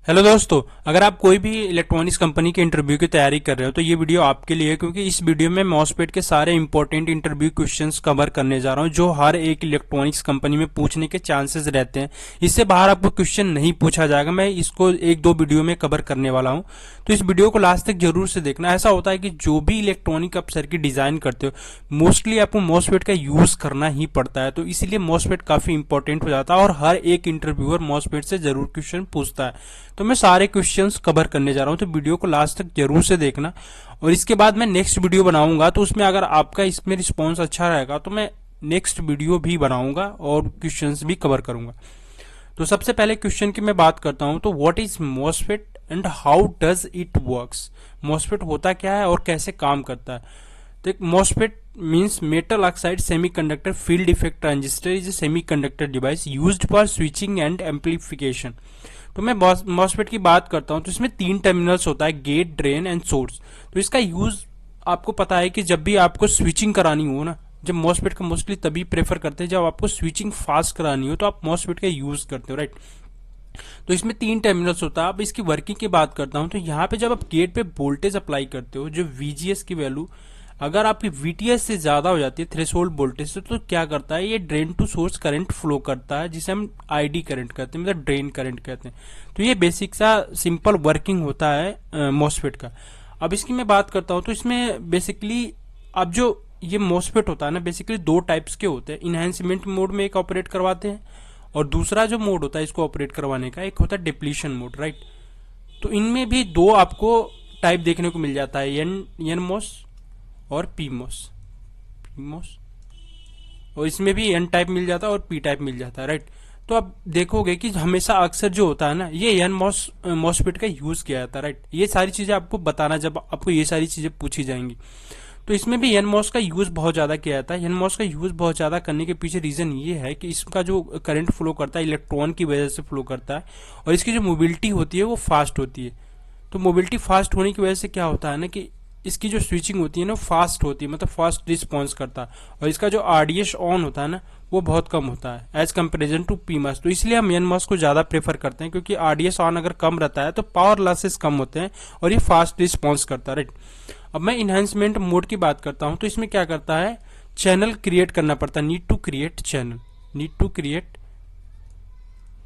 Hello दोस्तों, अगर आप कोई भी इलेक्ट्रॉनिक्स कंपनी के इंटरव्यू की तैयारी कर रहे हो तो ये वीडियो आपके लिए है, क्योंकि इस वीडियो में मॉसफेट के सारे इंपॉर्टेंट इंटरव्यू क्वेश्चंस कवर करने जा रहा हूं जो हर एक इलेक्ट्रॉनिक्स कंपनी में पूछने के चांसेस रहते हैं। इससे बाहर आपको क्वेश्चन नहीं पूछा जाएगा। मैं इसको एक दो वीडियो में कवर करने वाला हूं, तो इस वीडियो को लास्ट तक जरूर से देखना। ऐसा होता है कि जो भी इलेक्ट्रॉनिक आप सर्किट डिजाइन करते हो मोस्टली आपको मॉसफेट का यूज करना ही पड़ता है, तो इसीलिए मॉसफेट काफी इंपॉर्टेंट हो जाता है और हर एक इंटरव्यूअर मॉसफेट से जरूर क्वेश्चन पूछता है। तो मैं सारे क्वेश्चंस कवर करने जा रहा हूं, तो वीडियो को लास्ट तक जरूर से देखना। और इसके बाद मैं नेक्स्ट वीडियो बनाऊंगा, तो उसमें अगर आपका इसमें रिस्पांस अच्छा रहेगा तो मैं नेक्स्ट वीडियो भी बनाऊंगा और क्वेश्चंस भी कवर करूंगा। तो सबसे पहले क्वेश्चन की मैं बात करता हूं, तो what is MOSFET and how does it works. MOSFET होता क्या है और कैसे काम करता है। तो एक MOSFET means metal oxide semiconductor field effect transistor is a semiconductor device used for switching and amplification. तो मैं मॉसफेट की बात करता हूं, तो इसमें 3 टर्मिनल्स होता है, गेट, ड्रेन एंड सोर्स। तो इसका यूज आपको पता है कि जब भी आपको स्विचिंग करानी हो ना, जब मॉसफेट का मोस्टली तभी प्रेफर करते हैं जब आपको स्विचिंग फास्ट करानी हो, तो आप मॉसफेट का यूज करते हो, राइट। तो इसमें 3 टर्मिनल्स होता है। अब इसकी वर्किंग की बात करता हूं, तो यहाँ पे जब आप गेट पे वोल्टेज अप्लाई करते हो, जो वीजीएस की वैल्यू अगर आपकी वीटीएस से ज्यादा हो जाती है थ्रेशोल्ड वोल्टेज से, तो क्या करता है, ये drain to source current flow करता है, जिसे हम आईडी करंट कहते हैं, मतलब ड्रेन करंट कहते हैं। तो ये बेसिक सा सिंपल वर्किंग होता है मॉसफेट का। अब इसकी मैं बात करता हूं, तो इसमें बेसिकली अब जो ये मॉसफेट होता है ना, बेसिकली 2 टाइप्स के होते हैं। इनहेंसमेंट मोड में एक ऑपरेट करवाते हैं, और दूसरा जो मोड होता है इसको ऑपरेट करवाने का, एक होता है डिप्लीशन मोड, राइट। तो इनमें भी 2 आपको टाइप देखने को मिल जाता है, एन मॉस और पीमोस। और इसमें भी एन टाइप मिल जाता है और पी टाइप मिल जाता है, राइट। तो आप देखोगे कि हमेशा अक्सर जो होता है ना, ये एन मॉसफेट का यूज किया जाता है, राइट। ये सारी चीजें आपको बताना जब आपको ये सारी चीजें पूछी जाएंगी। तो इसमें भी एन मॉस का यूज बहुत ज्यादा किया जाता है। एन मॉस का यूज बहुत ज्यादा करने के पीछे रीजन ये है कि इसका जो करंट फ्लो करता है इलेक्ट्रॉन की वजह से फ्लो करता है, और इसकी जो मोबिलिटी होती है वो फास्ट होती है। तो मोबिलिटी फास्ट होने की वजह से क्या होता है ना, कि इसकी जो स्विचिंग होती है ना फास्ट होती है, मतलब फास्ट रिस्पॉन्स करता है, और इसका जो आरडीएस ऑन होता है ना वो बहुत कम होता है एज कंपेरिजन टू पीमॉस। तो इसलिए हम एनमॉस को ज्यादा प्रेफर करते हैं, क्योंकि आरडीएस ऑन अगर कम रहता है तो पावर लॉसेस कम होते हैं और ये फास्ट रिस्पॉन्स करता है, राइट। अब मैं इनहेंसमेंट मोड की बात करता हूं, तो इसमें क्या करता है, चैनल क्रिएट करना पड़ता है, need to create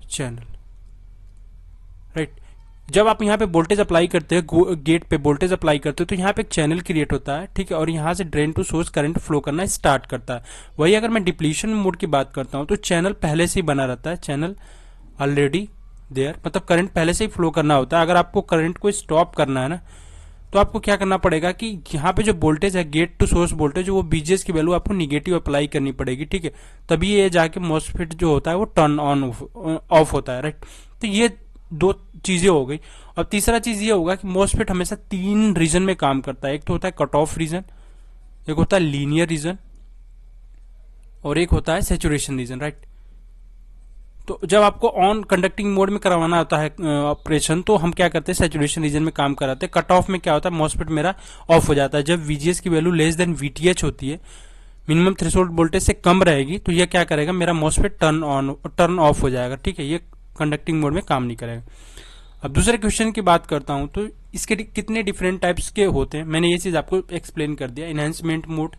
channel, right. जब आप यहाँ पे वोल्टेज अप्लाई करते हो, गेट पे वोल्टेज अप्लाई करते हो, तो यहाँ पे एक चैनल क्रिएट होता है, ठीक है, और यहाँ से drain to source current flow करना स्टार्ट करता है। वही अगर मैं डिप्लीशन मोड की बात करता हूँ, तो चैनल पहले से ही बना रहता है, चैनल ऑलरेडी देयर, मतलब करंट पहले से ही फ्लो करना होता है। अगर आपको करंट को स्टॉप करना है ना, तो आपको क्या करना पड़ेगा कि यहाँ पे जो वोल्टेज है गेट टू सोर्स वोल्टेज, वो बीजीएस की वैल्यू आपको निगेटिव अप्लाई करनी पड़ेगी, ठीक है, तभी ये जाके मॉसफेट जो होता है वो टर्न ऑन ऑफ होता है, राइट। तो ये 2 चीजें हो गई। अब तीसरा चीज ये होगा कि मॉसफेट हमेशा 3 रीजन में काम करता है। एक तो होता है कट ऑफ रीजन, एक होता है लीनियर रीजन, और एक होता है सेचुरेशन रीजन, राइट। तो जब आपको ऑन कंडक्टिंग मोड में करवाना होता है ऑपरेशन, तो हम क्या करते हैं, सेचुरेशन रीजन में काम कराते हैं। कट ऑफ में क्या होता है, मॉसफेट मेरा ऑफ हो जाता है। जब वीजीएस की वैल्यू लेस देन वीटीएच होती है, मिनिमम थ्रेशोल्ड वोल्टेज से कम रहेगी, तो यह क्या करेगा, मेरा मॉसफेट टर्न ऑफ हो जाएगा, ठीक है, ये कंडक्टिंग मोड में काम नहीं करेगा। अब दूसरे क्वेश्चन की बात करता हूं, तो इसके कितने डिफरेंट टाइप्स के होते हैं, मैंने ये चीज आपको एक्सप्लेन कर दिया। इनहेंसमेंट मोड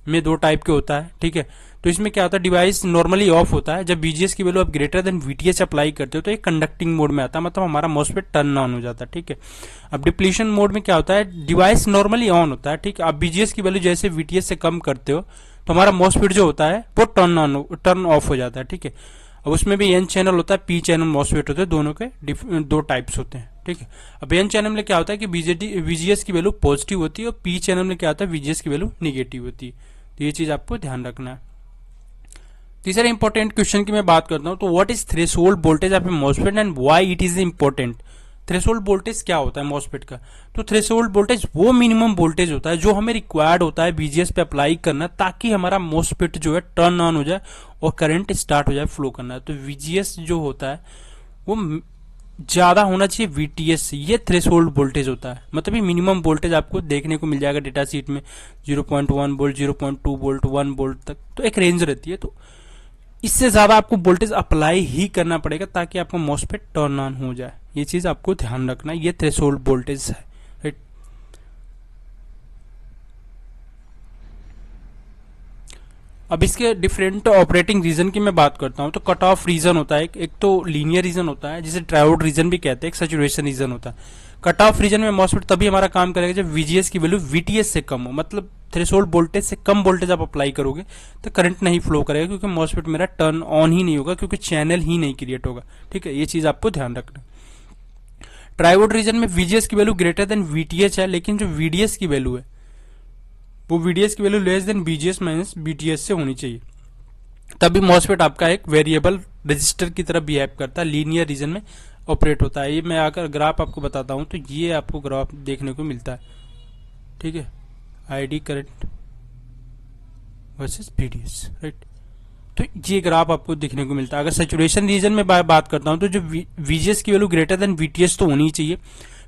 में 2 टाइप के होता है, ठीक है। तो इसमें क्या होता है, डिवाइस नॉर्मली ऑफ होता है, जब बीजीएस की वैल्यू आप ग्रेटर देन वीटीएच अप्लाई करते हो तो ये कंडक्टिंग मोड में आता है, मतलब हमारा मॉसफेट टर्न ऑन हो जाता है, ठीक है। अब डिप्लीशन मोड में क्या होता है, डिवाइस नॉर्मली ऑन होता है, ठीक है, आप बीजीएस की वैल्यू जैसे वीटीएच से कम करते हो तो हमारा मॉसफेट जो होता है वो टर्न ऑफ हो जाता है, ठीक है। अब उसमें भी एन चैनल होता है, पी चैनल मॉसफेट होते हैं, दोनों के 2 टाइप्स होते हैं, ठीक है। अब एन चैनल में क्या होता है कि वीजीएस की वैल्यू पॉजिटिव होती है, और पी चैनल में क्या होता है, वीजीएस की वैल्यू निगेटिव होती है। तो ये चीज आपको ध्यान रखना है। तीसरा इंपॉर्टेंट क्वेश्चन की मैं बात करता हूं, तो what is threshold voltage of a MOSFET and why it is important. Threshold voltage क्या होता है मॉसफेट का, तो थ्रेशोल्ड वोल्टेज वो मिनिमम वोल्टेज होता है जो हमें रिक्वायर्ड होता है बीजीएस पे अप्लाई करना, ताकि हमारा मॉसफेट जो है टर्न ऑन हो जाए और करंट स्टार्ट हो जाए फ्लो करना। तो वीजीएस जो होता है वो ज्यादा होना चाहिए वीटीएस से, ये थ्रेशोल्ड वोल्टेज होता है, मतलब ये मिनिमम वोल्टेज आपको देखने को मिल जाएगा डेटा शीट में 0.1 वोल्ट, 0.2 वोल्ट, 1 वोल्ट तक, तो एक रेंज रहती है। तो इससे ज्यादा आपको वोल्टेज अप्लाई ही करना पड़ेगा ताकि आपका मॉसफेट टर्न ऑन हो जाए, ये चीज आपको ध्यान रखना है, ये थ्रेशोल्ड वोल्टेज है, राइट। अब इसके डिफरेंट ऑपरेटिंग रीजन की मैं बात करता हूँ। तो कट ऑफ रीजन होता है, एक तो लीनियर रीजन होता है जिसे ट्रायोड रीजन भी कहते हैं, एक सैचुरेशन रीजन होता है। कट ऑफ रीजन में मॉसफेट तभी हमारा काम करेगा जब वीजीएस की वैल्यू वीटीएस से कम हो, मतलब थ्रेशोल्ड वोल्टेज से कम वोल्टेज आप अप्लाई करोगे तो करंट नहीं फ्लो करेगा, क्योंकि मॉसफेट मेरा टर्न ऑन ही नहीं होगा, क्योंकि चैनल ही नहीं क्रिएट होगा, ठीक है। ये चीज आपको ध्यान रखना। ट्रायोड रीजन में वीजीएस की वैल्यू ग्रेटर देन वीटीएच है, लेकिन जो वीडीएस की वैल्यू है वो वीडीएस की value less than VGS minus VTS से होनी चाहिए, तभी मॉसफेट आपका एक वेरिएबल रजिस्टर की तरह बिहेव करता है, लीनियर रीजन में ऑपरेट होता है। ये मैं अगर ग्राफ आपको बताता हूं तो ये आपको ग्राफ देखने को मिलता है, ठीक है, ID current versus VDS, right. तो ये ग्राफ आपको देखने को मिलता है। अगर सैचुरेशन रीजन में बात करता हूं तो जो वीजीएस की वैल्यू ग्रेटर देन वीटीएस तो होनी चाहिए,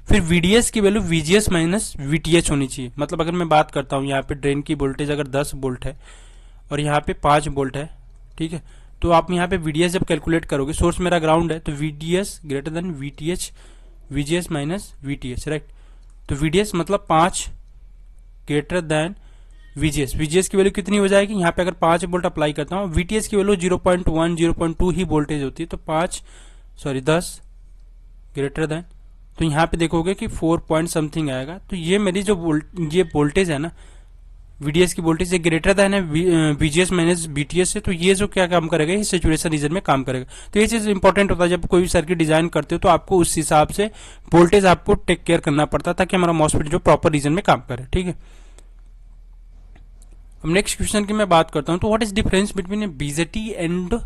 फिर वीडीएस की वैल्यू वीजीएस माइनस वीटीएच होनी चाहिए। मतलब अगर मैं बात करता हूं यहाँ पे ड्रेन की वोल्टेज अगर 10 वोल्ट है और यहाँ पे 5 वोल्ट है, ठीक है, तो आप यहाँ पे वीडीएस जब कैलकुलेट करोगे, सोर्स मेरा ग्राउंड है तो VDS greater than VTH VGS minus VTH, right. तो वीडीएस मतलब 5 ग्रेटर देन वीजीएस, वीजीएस की वैल्यू कितनी हो जाएगी, यहाँ पे अगर 5 वोल्ट अप्लाई करता हूँ, वीटीएस की वैल्यू 0.1 0.2 ही वोल्टेज होती है, तो 10 ग्रेटर देन, तो यहाँ पे देखोगे कि 4 पॉइंट समथिंग आएगा। तो ये मेरी जो ये वोल्टेज है ना, वीडीएस की वोल्टेज ग्रेटर देन है वीजीएस माइनस वीटीएस से, तो ये जो क्या काम करेगा, ये सैचुरेशन रीजन में काम करेगा। तो ये चीज इंपॉर्टेंट होता है, जब कोई भी सर्किट डिजाइन करते हो तो आपको उस हिसाब से वोल्टेज आपको टेक केयर करना पड़ता है, ताकि हमारा मॉसफेट जो प्रॉपर रीजन में काम करे, ठीक है। अब नेक्स्ट क्वेश्चन की मैं बात करता हूं, तो what is difference between A BJT and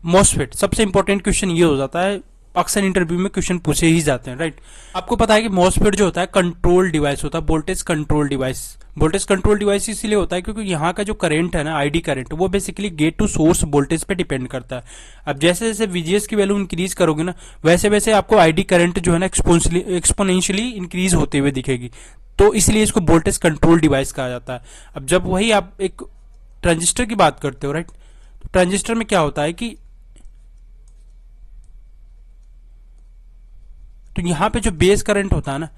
MOSFET. सबसे इंपॉर्टेंट क्वेश्चन ये हो जाता है, अक्सर इंटरव्यू में क्वेश्चन पूछे ही जाते हैं, राइट। आपको पता है कि मॉसफेट जो होता है कंट्रोल डिवाइस होता है, voltage control device. Voltage control device इसीलिए होता है क्योंकि यहाँ का जो करंट है ना, आईडी करंट, वो basically gate to source voltage पे डिपेंड करता है। अब जैसे जैसे वीजीएस की वैल्यू इंक्रीज करोगे ना, वैसे वैसे आपको आईडी करंट जो है ना एक्सपोनेंशियली इंक्रीज होते हुए दिखेगी, तो इसलिए इसको वोल्टेज कंट्रोल डिवाइस कहा जाता है। अब जब वही आप एक ट्रांजिस्टर की बात करते हो, राइट, तो ट्रांजिस्टर में क्या होता है कि तो यहाँ पे जो बेस करंट होता है ना,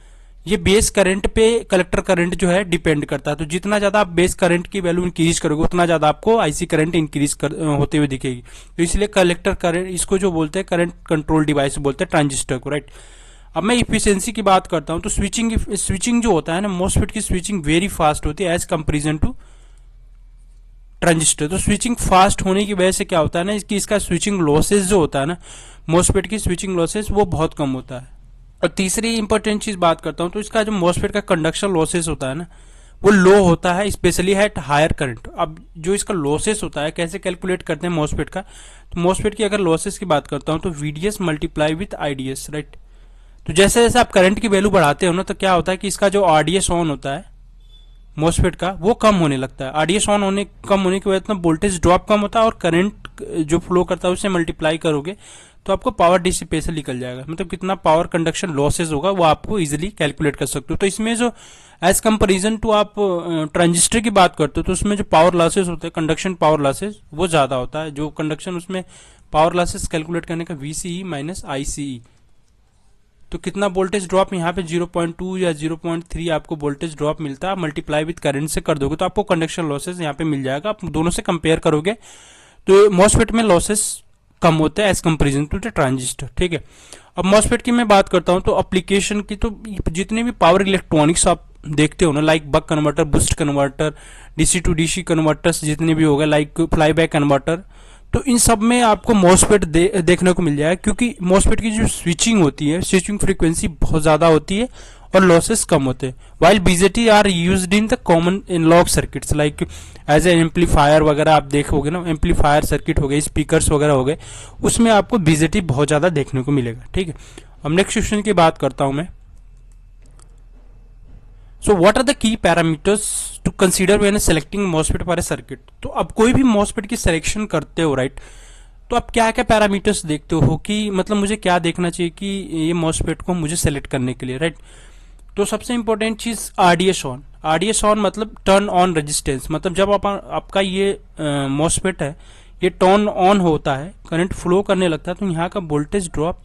ये बेस करंट पे कलेक्टर करंट जो है डिपेंड करता है। तो जितना ज्यादा आप बेस करंट की वैल्यू इंक्रीज करोगे, उतना ज्यादा आपको आईसी करंट इंक्रीज होते हुए दिखेगी। तो इसलिए कलेक्टर करंट, इसको जो बोलते हैं करंट कंट्रोल डिवाइस बोलते हैं ट्रांजिस्टर को, राइट। अब मैं इफिशियंसी की बात करता हूं, तो स्विचिंग जो होता है ना, मॉसफेट की स्विचिंग वेरी फास्ट होती है एज कंपेरिजन टू ट्रांजिस्टर। तो स्विचिंग फास्ट होने की वजह से क्या होता है ना, इसका स्विचिंग लॉसेस जो होता है ना, मॉसफेट की स्विचिंग लॉसेस वो बहुत कम होता है। और तीसरी इंपॉर्टेंट चीज बात करता हूं, तो इसका जो मॉसफेट का कंडक्शन लॉसेस होता है ना, वो लो होता है, स्पेशली एट हायर करंट। अब जो इसका लॉसेस होता है, कैसे कैलकुलेट करते हैं मॉसफेट का, तो मॉसफेट की अगर लॉसेस की बात करता हूं तो VDS multiply with IDs, right. तो जैसे जैसे आप करंट की वैल्यू बढ़ाते हो ना, तो क्या होता है कि इसका जो आरडीएस ऑन होता है मॉसफेट का, वो कम होने लगता है। आरडीएस ऑन होने कम होने की वजह से वोल्टेज ड्रॉप कम होता है, और करंट जो फ्लो करता है उससे मल्टीप्लाई करोगे तो आपको पावर डिसिपेशन निकल जाएगा, मतलब कितना पावर कंडक्शन लॉसेस होगा वो आपको इजीली कैलकुलेट कर सकते हो। तो इसमें जो एज कंपेरिजन टू आप ट्रांजिस्टर की बात करते हो, तो उसमें जो पावर लॉसेस होते हैं, कंडक्शन पावर लॉसेस, वो ज्यादा होता है। जो कंडक्शन उसमें पावर लॉसेस कैलकुलेट करने का वीसीई माइनस आईसीई, तो कितना वोल्टेज ड्रॉप यहाँ पे 0.2 या 0.3 आपको वोल्टेज ड्रॉप मिलता है, मल्टीप्लाई विथ करंट से कर दोगे तो आपको कंडक्शन लॉसेस यहाँ पे मिल जाएगा। आप दोनों से कंपेयर करोगे तो मॉसफेट में लॉसेस कम होते हैं as comparison to the transistor, ठीक है। अब मॉसफेट की मैं बात करता हूँ, तो एप्लीकेशन की, तो जितने भी पावर इलेक्ट्रॉनिक्स आप देखते हो ना, like buck converter, boost converter, DC to DC converters जितने भी हो गए, लाइक फ्लाईबैक कन्वर्टर, तो इन सब में आपको मॉसफेट देखने को मिल जाएगा, क्योंकि मॉसफेट की जो स्विचिंग होती है, स्विचिंग फ्रीक्वेंसी बहुत ज्यादा होती है और लॉसेस कम होते हैं। While BJT are used in the common analogue circuits like as a amplifier वगैरह, आप देखोगे ना, एम्पलीफायर सर्किट हो गए, स्पीकर्स वगैरह हो गए, उसमें आपको बीजेटी बहुत ज्यादा देखने को मिलेगा, ठीक है। अब नेक्स्ट क्वेश्चन की बात करता हूं मैं। So what are the key parameters to consider when selecting MOSFET for a circuit. तो अब कोई भी मॉसफेट की सिलेक्शन करते हो, राइट, तो आप क्या क्या पैरामीटर्स देखते हो कि मतलब मुझे क्या देखना चाहिए कि ये मॉसफेट को मुझे सेलेक्ट करने के लिए, राइट। तो सबसे इंपॉर्टेंट चीज आरडीएस ऑन। आरडीएस ऑन मतलब टर्न ऑन रेजिस्टेंस, मतलब जब आपका ये मॉसफेट है, ये टर्न ऑन होता है, करंट फ्लो करने लगता है, तो यहाँ का वोल्टेज ड्रॉप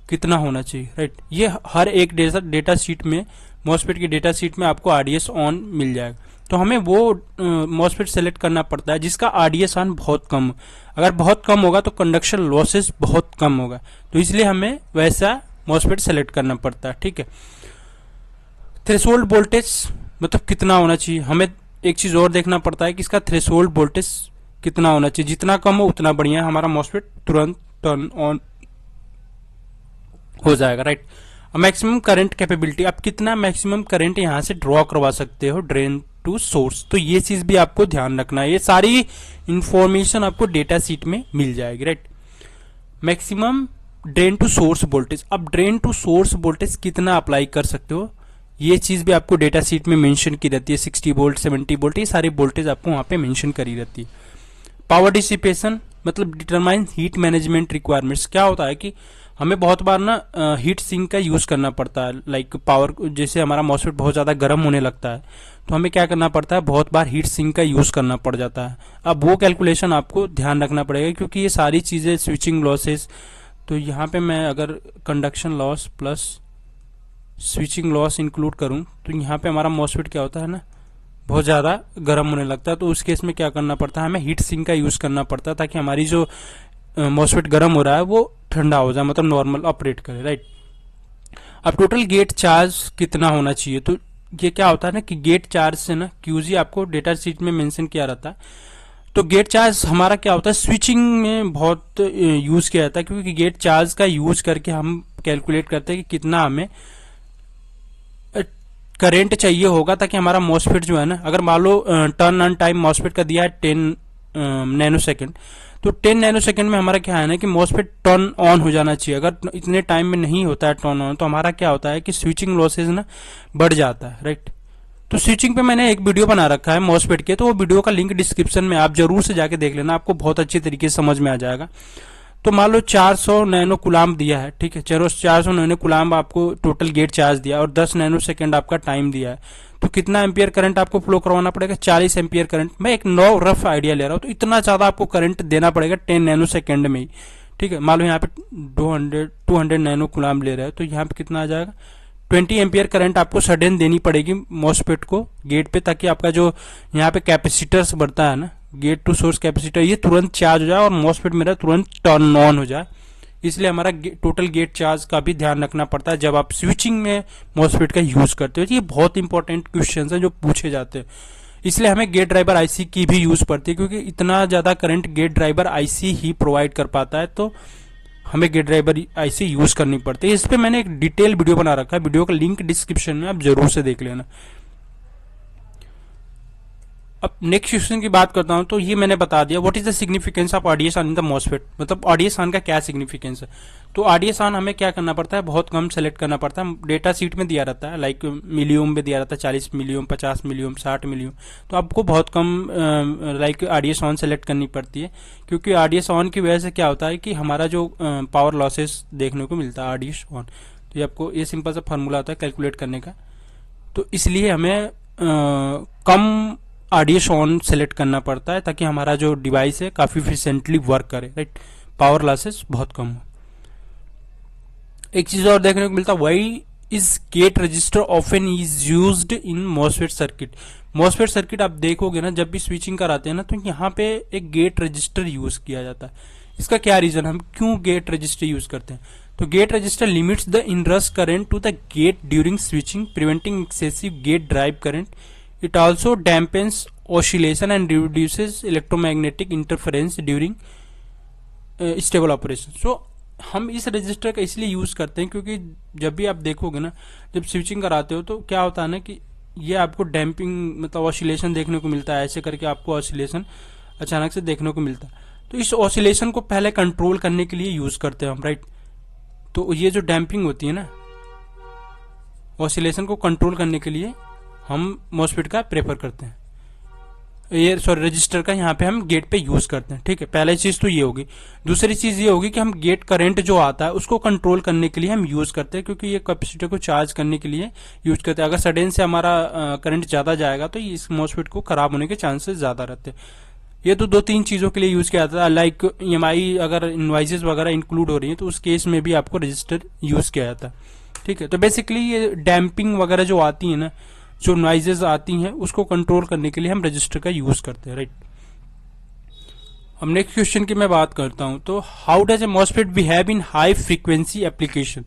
कितना होना चाहिए, राइट। ये हर एक डेटा शीट में, मॉसफेट की डेटा शीट में आपको आरडीएस ऑन मिल जाएगा। तो हमें वो मॉसफेट सेलेक्ट करना पड़ता है जिसका आरडीएस ऑन बहुत कम हो। अगर बहुत कम होगा तो कंडक्शन लॉसेस बहुत कम होगा, तो इसलिए हमें वैसा मॉसफेट सेलेक्ट करना पड़ता है, ठीक है। थ्रेशोल्ड वोल्टेज मतलब कितना होना चाहिए, हमें एक चीज और देखना पड़ता है कि इसका थ्रेशोल्ड वोल्टेज कितना होना चाहिए। जितना कम हो उतना बढ़िया है, हमारा मॉसफेट तुरंत टर्न ऑन हो जाएगा, राइट। मैक्सिमम करंट कैपेबिलिटी, आप कितना मैक्सिमम करंट यहां से ड्रॉ करवा सकते हो ड्रेन टू सोर्स, तो ये चीज भी आपको ध्यान रखना है। ये सारी इंफॉर्मेशन आपको डेटा शीट में मिल जाएगी, right. Maximum drain to source voltage, अब ड्रेन टू सोर्स वोल्टेज कितना अप्लाई कर सकते हो, ये चीज भी आपको डेटा शीट में मेंशन की रहती है। 60 वोल्ट, 70 वोल्ट, ये सारी वोल्टेज आपको वहां पे मेंशन करी रहती है। पावर डिसिपेशन मतलब डिटरमाइन हीट मैनेजमेंट रिक्वायरमेंट्स, क्या होता है कि हमें बहुत बार ना हीट सिंक का यूज करना पड़ता है। लाइक पावर, जैसे हमारा मॉसफेट बहुत ज्यादा गर्म होने लगता है तो हमें क्या करना पड़ता है, बहुत बार हीट सिंक का यूज करना पड़ जाता है। अब वो कैलकुलेशन आपको ध्यान रखना पड़ेगा क्योंकि ये सारी चीजें स्विचिंग लॉसेस, तो यहाँ पे मैं अगर conduction loss plus switching loss include करूं तो यहाँ पे हमारा मॉसफेट क्या होता है ना, बहुत ज़्यादा गर्म होने लगता है। तो उस केस में क्या करना पड़ता है, हमें हीट सिंक का यूज़ करना पड़ता है ताकि हमारी जो मॉसफेट गर्म हो रहा है वो ठंडा हो जाए, मतलब नॉर्मल ऑपरेट करे, राइट। अब टोटल गेट चार्ज कितना होना चाहिए, तो ये क्या होता है ना कि गेट चार्ज से ना क्यूजी आपको डेटा शीट में मेंशन किया रहता है। तो गेट चार्ज हमारा क्या होता है, स्विचिंग में बहुत यूज किया जाता है क्योंकि गेट चार्ज का यूज करके हम कैलकुलेट करते हैं कि कितना हमें करेंट चाहिए होगा ताकि हमारा मॉसफेट जो है ना, अगर मान लो टर्न ऑन टाइम मॉसफेट का दिया है 10 नैनो सेकेंड, तो 10 नैनो सेकेंड में हमारा क्या है ना कि मॉसफेट टर्न ऑन हो जाना चाहिए। अगर इतने टाइम में नहीं होता है टर्न ऑन तो हमारा क्या होता है कि स्विचिंग लॉसेज ना बढ़ जाता है, राइट। तो स्विचिंग पे मैंने एक वीडियो बना रखा है मॉसफेट के, तो वो वीडियो का लिंक डिस्क्रिप्शन में, आप जरूर से जाके देख लेना, आपको बहुत अच्छी तरीके से समझ में आ जाएगा। तो मान लो 400 नैनो कुलाम दिया है, ठीक है, चलो 400 नैनो कुलाम आपको टोटल गेट चार्ज दिया और 10 नैनो सेकंड आपका टाइम दिया है, तो कितना एम्पियर करंट आपको फ्लो करवाना पड़ेगा, 40 एम्पियर करंट। मैं एक नो रफ आइडिया ले रहा हूँ, तो इतना ज्यादा आपको करंट देना पड़ेगा 10 नैनो सेकंड में ही, ठीक है। मान लो यहाँ पे 200 नैनो कुलाम ले रहे हैं तो यहाँ पे कितना आ जाएगा, 20 एम्पियर करंट आपको सडन देनी पड़ेगी मॉसफेट को गेट पे, ताकि आपका जो यहाँ पे कैपेसिटर्स बढ़ता है ना, गेट टू सोर्स कैपेसिटर, ये तुरंत चार्ज हो जाए और मॉसफेट मेरा तुरंत टर्न ऑन हो जाए। इसलिए हमारा टोटल गेट चार्ज का भी ध्यान रखना पड़ता है जब आप स्विचिंग में मॉसफेट का यूज करते हो। ये बहुत इंपॉर्टेंट क्वेश्चन है जो पूछे जाते हैं, इसलिए हमें गेट ड्राइवर आईसी की भी यूज पड़ती है क्योंकि इतना ज्यादा करंट गेट ड्राइवर आईसी ही प्रोवाइड कर पाता है, तो हमें गेट ड्राइवर आईसी यूज करनी पड़ती है। इस पे मैंने एक डिटेल वीडियो बना रखा है, वीडियो का लिंक डिस्क्रिप्शन में, आप जरूर से देख लेना। अब नेक्स्ट क्वेश्चन की बात करता हूं, तो ये मैंने बता दिया what is the significance of RDS on in the MOSFET, मतलब आरडीएस ऑन का क्या सिग्निफिकेंस है। तो आरडीएस ऑन हमें क्या करना पड़ता है, बहुत कम सेलेक्ट करना पड़ता है, डेटा शीट में दिया रहता है, लाइक मिलियम में दिया रहता है, 40 मिलियम, 50 मिलियम, 60 मिलियम, तो आपको बहुत कम लाइक आरडीएस ऑन सेलेक्ट करनी पड़ती है क्योंकि आरडीएस ऑन की वजह से क्या होता है कि हमारा जो पावर लॉसेस देखने को मिलता है आरडीएस ऑन, तो ये आपको ये सिंपल सा फार्मूला होता है कैलकुलेट करने का, तो इसलिए हमें कम आरडीएस ऑन सेलेक्ट करना पड़ता है ताकि हमारा जो डिवाइस है काफी इफिशिएंटली वर्क करे, राइट, पावर लॉसेस बहुत कम हो। एक चीज और देखने को मिलता है, why is get register often is used in MOSFET circuit. MOSFET circuit आप देखोगे ना, जब भी स्विचिंग कराते हैं ना, तो यहाँ पे एक गेट रजिस्टर यूज किया जाता है। इसका क्या रीजन, हम क्यों गेट रजिस्टर यूज करते हैं, तो gate resistor limits the inrush current to the gate during switching, preventing excessive gate drive current. It also dampens oscillation and reduces electromagnetic interference during stable operation. So हम इस register का इसलिए use करते हैं क्योंकि जब भी आप देखोगे ना, जब स्विचिंग कराते हो तो क्या होता है ना कि ये आपको डैम्पिंग मतलब ऑसिलेशन देखने को मिलता है, ऐसे करके आपको ऑसिलेशन अचानक से देखने को मिलता है। तो इस ऑसिलेशन को पहले कंट्रोल करने के लिए यूज करते हैं हम, राइट। तो ये जो डैम्पिंग होती है ना, ऑसिलेशन को कंट्रोल करने के लिए हम मॉसफेट का प्रेफर करते हैं, ये सॉरी रजिस्टर का यहाँ पे हम गेट पे यूज करते हैं, ठीक है। पहली चीज तो ये होगी। दूसरी चीज ये होगी कि हम गेट करंट जो आता है उसको कंट्रोल करने के लिए हम यूज करते हैं क्योंकि ये कैपेसिटर को चार्ज करने के लिए यूज करते हैं। अगर सडन से हमारा करंट ज्यादा जाएगा तो इस मॉसफेट को खराब होने के चांसेस ज्यादा रहते हैं। ये तो 2-3 चीज़ों के लिए यूज़ किया जाता है, लाइक EMI अगर इनवाइसेस वगैरह इंक्लूड हो रही हैं तो उस केस में भी आपको रजिस्टर यूज़ किया जाता है। ठीक है, तो बेसिकली ये डैम्पिंग वगैरह जो आती है ना, जो नॉइजेज आती हैं उसको कंट्रोल करने के लिए हम रजिस्टर का यूज़ करते हैं, राइट। अब नेक्स्ट क्वेश्चन की मैं बात करता हूं, तो how does a MOSFET behave in high frequency application.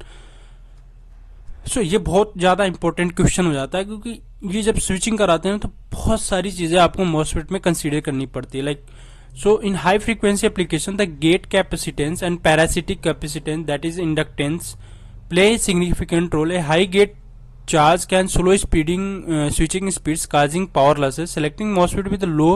So ये बहुत ज़्यादा इंपॉर्टेंट क्वेश्चन हो जाता है, क्योंकि ये जब स्विचिंग कराते हैं तो बहुत सारी चीज़ें आपको मॉसफेट में कंसीडर करनी पड़ती है, like so in high frequency application the gate capacitance and parasitic capacitance that is inductance play significant role. A high gate charge can slow switching speeds, causing power losses. Selecting MOSFET with a low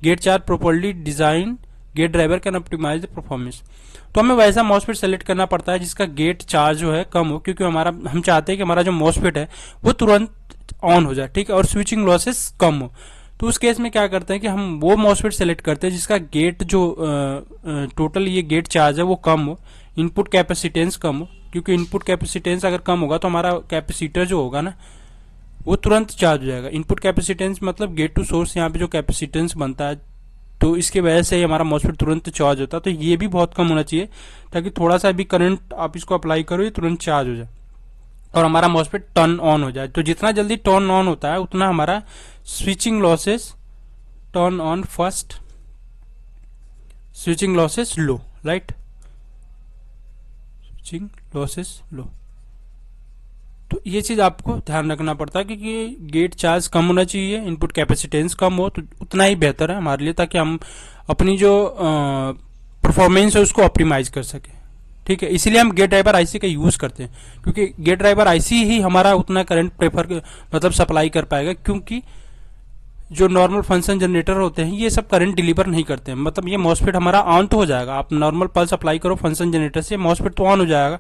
gate charge properly designed gate driver can optimize the performance. तो हमें वैसा MOSFET select करना पड़ता है जिसका gate charge जो है कम हो, क्योंकि हम चाहते हैं कि हमारा जो MOSFEट है वो तुरंत ऑन हो जाए, ठीक है, और स्विचिंग लॉसेस कम हो। तो उस केस में क्या करते हैं कि हम वो MOSFEट सेलेक्ट करते हैं जिसका गेट जो टोटल ये गेट चार्ज है वो कम हो, इनपुट कैपेसिटेंस कम हो, क्योंकि इनपुट कैपेसिटेंस अगर कम होगा तो हमारा कैपेसिटर जो होगा ना वो तुरंत चार्ज हो जाएगा। इनपुट कैपेसिटेंस मतलब गेट टू सोर्स यहाँ पे जो कैपेसिटेंस बनता है, तो इसके वजह से हमारा मॉसफेट तुरंत चार्ज होता है। तो ये भी बहुत कम होना चाहिए ताकि थोड़ा सा भी करंट आप इसको अप्लाई करो ये तुरंत चार्ज हो जाए और हमारा मॉसफेट टर्न ऑन हो जाए। तो जितना जल्दी टर्न ऑन होता है उतना हमारा switching losses turn on first, switching losses low, right, switching losses low. तो ये चीज आपको ध्यान रखना पड़ता है, क्योंकि गेट चार्ज कम होना चाहिए, इनपुट कैपेसिटेंस कम हो तो उतना ही बेहतर है हमारे लिए, ताकि हम अपनी जो परफॉर्मेंस है उसको ऑप्टिमाइज कर सके। ठीक है, इसीलिए हम गेट ड्राइवर आईसी का यूज करते हैं, क्योंकि गेट ड्राइवर आईसी ही हमारा उतना करंट मतलब सप्लाई कर पाएगा, क्योंकि जो नॉर्मल फंक्शन जनरेटर होते हैं ये सब करंट डिलीवर नहीं करते हैं। मतलब ये मॉसफेट हमारा ऑन तो हो जाएगा, आप नॉर्मल पल्स अप्लाई करो फंक्शन जनरेटर से, मॉसफेट तो ऑन हो जाएगा,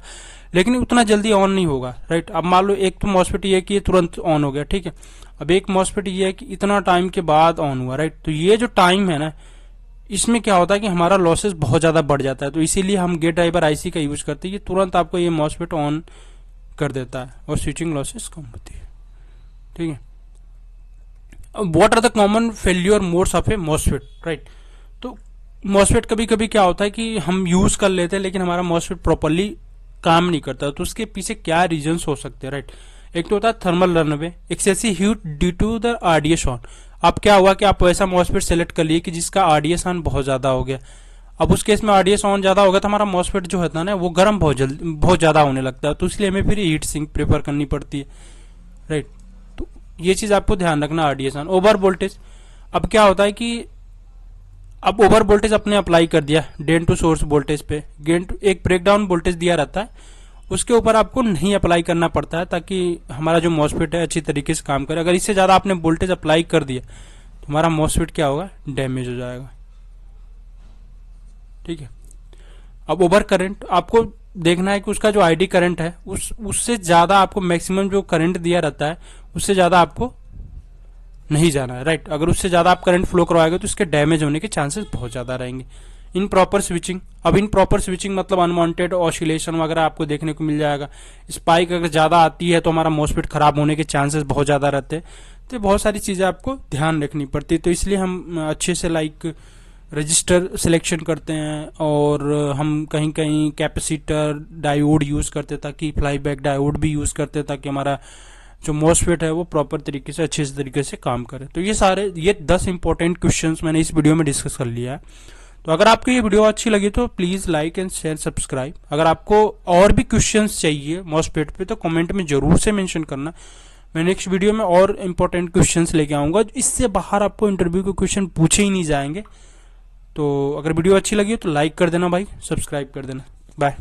लेकिन उतना जल्दी ऑन नहीं होगा, राइट। अब मान लो एक तो मॉसफेट ये है कि ये तुरंत ऑन हो गया, ठीक है, अब एक मॉसफेट ये है कि इतना टाइम के बाद ऑन हुआ, राइट। तो ये जो टाइम है ना, इसमें क्या होता है कि हमारा लॉसेस बहुत ज्यादा बढ़ जाता है। तो इसीलिए हम गेट ड्राइवर आईसी का यूज करते हैं, ये तुरंत आपको ये मॉसफेट ऑन कर देता है और स्विचिंग लॉसेस कम होती है, ठीक है। What are the common failure modes of a MOSFET, right. तो मॉसफेट कभी कभी क्या होता है कि हम यूज कर लेते हैं लेकिन हमारा मॉसफेट प्रॉपरली काम नहीं करता, तो उसके पीछे क्या रीजंस हो सकते हैं, राइट। एक तो होता है thermal runaway, excessive heat due to the RDS on. अब क्या हुआ कि आप ऐसा मॉसफेट सेलेक्ट कर लिए कि जिसका आरडीएस ऑन बहुत ज्यादा हो गया। अब उस केस में आरडीएस ऑन ज्यादा हो गया तो हमारा मॉसफेट जो होता है ना वो गर्म बहुत ज्यादा होने लगता है, तो इसलिए हमें फिर हीट सिंक प्रेफर करनी पड़ती है, राइट। तो ये चीज आपको ध्यान रखना। आरडीएस ऑन, ओवर वोल्टेज, अब क्या होता है कि अब ओवर वोल्टेज अपने अप्लाई कर दिया ड्रेन टू सोर्स वोल्टेज पे, गेन टू एक ब्रेकडाउन वोल्टेज दिया रहता है, उसके ऊपर आपको नहीं अप्लाई करना पड़ता है ताकि हमारा जो मॉसफेट है अच्छी तरीके से काम करे। अगर इससे ज्यादा आपने वोल्टेज अप्लाई कर दिया तो हमारा मॉसफेट क्या होगा, डैमेज हो जाएगा, ठीक है। अब ओवर करंट, आपको देखना है कि उसका जो आईडी करंट है उससे ज्यादा आपको मैक्सिमम जो करंट दिया रहता है उससे ज्यादा आपको नहीं जाना है, राइट। अगर उससे ज्यादा आप करंट फ्लो करवाएंगे तो इसके डैमेज होने के चांसेस बहुत ज्यादा रहेंगे। इन प्रॉपर स्विचिंग, अब इन प्रॉपर स्विचिंग मतलब अनवांटेड ऑसिलेशन वगैरह आपको देखने को मिल जाएगा। स्पाइक अगर ज्यादा आती है तो हमारा मॉसफेट खराब होने के चांसेस बहुत ज्यादा रहते हैं। तो बहुत सारी चीजें आपको ध्यान रखनी पड़ती है, तो इसलिए हम अच्छे से लाइक रजिस्टर सिलेक्शन करते हैं और हम कहीं कहीं कैपेसिटर डायोड यूज करते ताकि फ्लाईबैक डायोड भी यूज करते ताकि हमारा जो मॉसफेट है वो प्रॉपर तरीके से अच्छे तरीके से काम करे। तो ये 10 इंपॉर्टेंट क्वेश्चंस मैंने इस वीडियो में डिस्कस कर लिया है। तो अगर आपको ये वीडियो अच्छी लगी तो please like and share subscribe. अगर आपको और भी क्वेश्चंस चाहिए मॉसफेट पे तो कमेंट में जरूर से मेंशन करना। मैं नेक्स्ट वीडियो में और इंपॉर्टेंट क्वेश्चंस लेके आऊंगा, इससे बाहर आपको इंटरव्यू के क्वेश्चन पूछे ही नहीं जाएंगे। तो अगर वीडियो अच्छी लगी तो लाइक कर देना भाई, सब्सक्राइब कर देना। बाय।